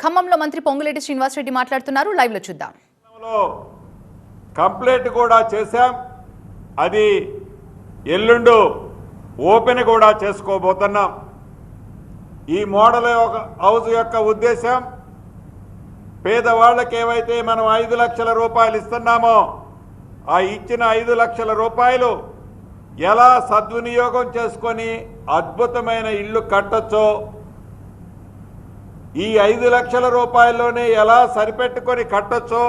ఖమ్మంలో మంత్రి పొంగులేటి శ్రీనివాసరెడ్డి మాట్లాడుతున్నారు. లైవ్ లో చూద్దాం. కంప్లీట్ కూడా చేశాం. అది ఎల్లుండు ఓపెన్ కూడా చేసుకోబోతున్నాం. ఈ మోడల్ హౌస్ యొక్క ఉద్దేశం పేదవాళ్ళకి ఏవైతే మనం 5 లక్షల రూపాయలు ఇస్తున్నామో ఆ ఇచ్చిన 5 లక్షల రూపాయలు ఎలా సద్వినియోగం చేసుకొని అద్భుతమైన ఇల్లు కట్టొచ్చో, ఈ 5 లక్షల రూపాయల్లోనే ఎలా సరిపెట్టుకొని కట్టొచ్చో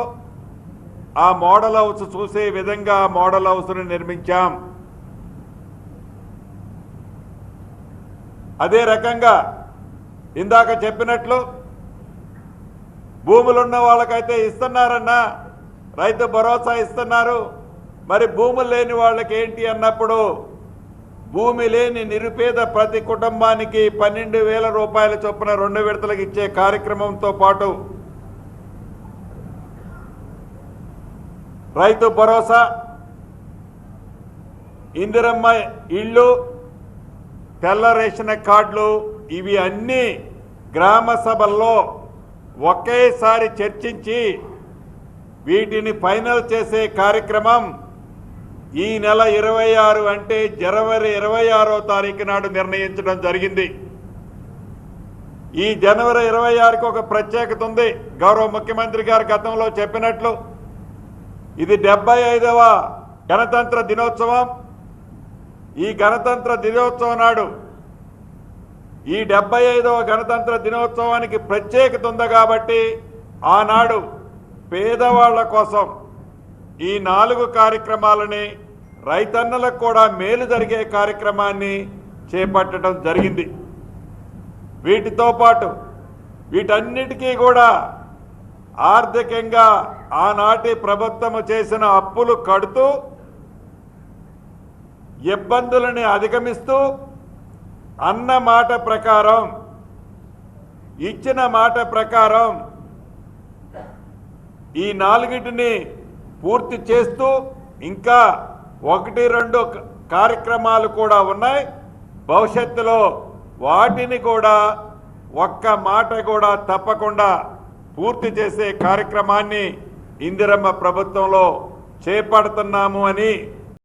ఆ మోడల్ హౌస్ చూసే విధంగా మోడల్ హౌస్ను నిర్మించాం. అదే రకంగా ఇందాక చెప్పినట్లు భూములున్న వాళ్ళకైతే ఇస్తున్నారన్నా, రైతు భరోసా ఇస్తున్నారు. మరి భూములు లేని వాళ్ళకి ఏంటి అన్నప్పుడు భూమి లేని నిరుపేద ప్రతి కుటుంబానికి 12,000 రూపాయల చొప్పున 2 విడతలకు ఇచ్చే కార్యక్రమంతో పాటు రైతు భరోసా, ఇందిరమ్మ ఇళ్ళు, తెల్ల రేషన్ కార్డులు, ఇవి అన్నీ గ్రామ సభల్లో ఒకేసారి చర్చించి వీటిని ఫైనల్ చేసే కార్యక్రమం ఈ నెల 26 అంటే జనవరి 26వ తారీఖు నాడు నిర్ణయించడం జరిగింది. ఈ జనవరి 26కి ఒక ప్రత్యేకత ఉంది. గౌరవ ముఖ్యమంత్రి గారు గతంలో చెప్పినట్లు ఇది 75వ గణతంత్ర దినోత్సవం. ఈ గణతంత్ర దినోత్సవం నాడు ఈ 75వ గణతంత్ర దినోత్సవానికి ప్రత్యేకత ఉంది కాబట్టి ఆనాడు పేదవాళ్ల కోసం ఈ 4 కార్యక్రమాలని, రైతన్నలకు కూడా మేలు జరిగే కార్యక్రమాన్ని చేపట్టడం జరిగింది. వీటితో పాటు వీటన్నిటికీ కూడా ఆర్థికంగా ఆనాటి ప్రభుత్వము చేసిన అప్పులు కడుతూ ఇబ్బందులని అధిగమిస్తూ అన్న మాట ప్రకారం, ఇచ్చిన మాట ప్రకారం ఈ 4టిని పూర్తి చేస్తూ ఇంకా 1-2 కార్యక్రమాలు కూడా ఉన్నాయి. భవిష్యత్తులో వాటిని కూడా ఒక్క మాట కూడా తప్పకుండా పూర్తి చేసే కార్యక్రమాన్ని ఇందిరమ్మ ప్రభుత్వంలో చేపడుతున్నాము అని